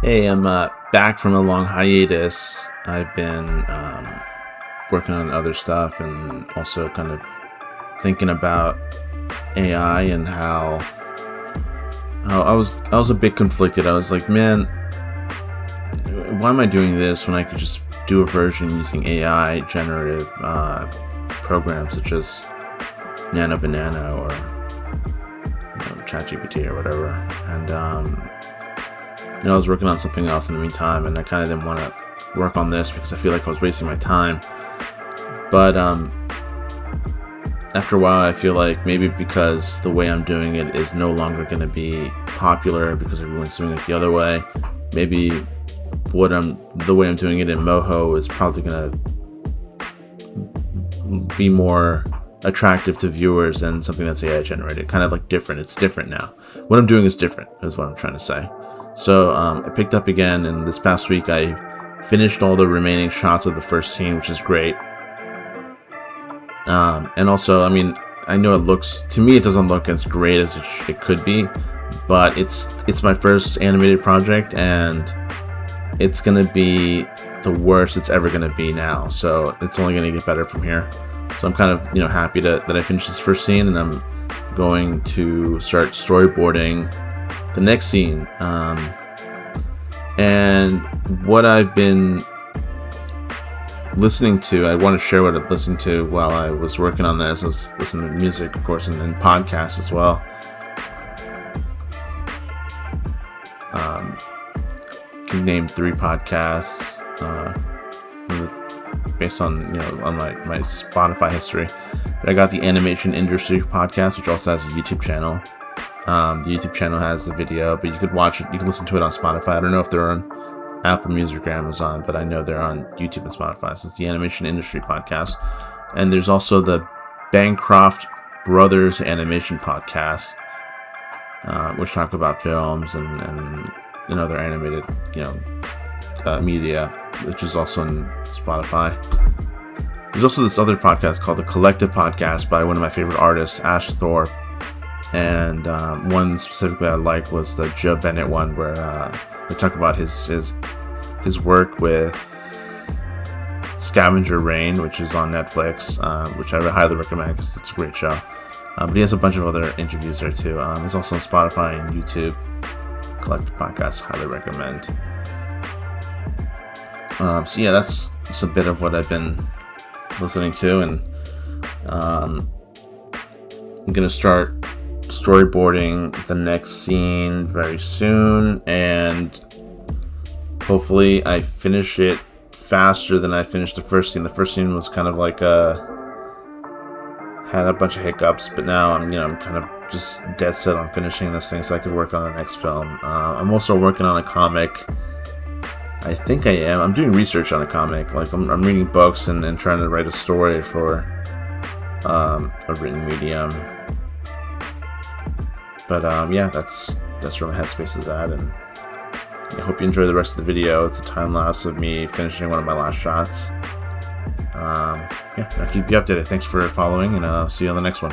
Hey, I'm back from a long hiatus. I've been working on other stuff and also kind of thinking about AI and how I was a bit conflicted. I was like, man, why am I doing this when I could just do a version using AI generative programs such as Nano Banana or ChatGPT or whatever. And I was working on something else in the meantime, and I kind of didn't want to work on this because I feel like I was wasting my time. But after a while, I feel like maybe because the way I'm doing it is no longer going to be popular because everyone's doing it the other way, maybe the way I'm doing it in Moho is probably going to be more attractive to viewers than something that's AI generated. Kind of like different. It's different now. What I'm doing is different, is what I'm trying to say. So I picked up again, and this past week I finished all the remaining shots of the first scene, which is great. And also, I mean, I know to me it doesn't look as great as it could be, but it's my first animated project, and it's gonna be the worst it's ever gonna be now. So it's only gonna get better from here. So I'm kind of happy that I finished this first scene, and I'm going to start storyboarding the next scene. And what I've been listening to, I want to share what I've listened to while I was working on this. I was listening to music, of course, and then podcasts as well. Can name 3 podcasts based on on my Spotify history. But I got the Animation Industry podcast, which also has a YouTube channel. The YouTube channel has the video, but you could watch it. You can listen to it on Spotify. I don't know if they're on Apple Music or Amazon, but I know they're on YouTube and Spotify. So it's the Animation Industry podcast. And there's also the Bancroft Brothers Animation podcast, which talk about films and other animated media, which is also on Spotify. There's also this other podcast called the Collective Podcast by one of my favorite artists, Ash Thorpe. And one specifically I liked was the Joe Bennett one, where they talk about his work with Scavenger Rain, which is on Netflix, which I would highly recommend because it's a great show. But he has a bunch of other interviews there too. He's also on Spotify and YouTube. Collective Podcasts, highly recommend. So yeah, that's a bit of what I've been listening to, and I'm gonna start storyboarding the next scene very soon, and hopefully I finish it faster than I finished the first scene. The first scene was kind of like had a bunch of hiccups, but now I'm kind of just dead set on finishing this thing so I could work on the next film. I'm also working on a comic. I think I am. I'm doing research on a comic. Like I'm reading books and then trying to write a story for a written medium. But yeah, that's where my headspace is at, and I hope you enjoy the rest of the video. It's a time lapse of me finishing one of my last shots. Yeah, I'll keep you updated. Thanks for following, and I'll see you on the next one.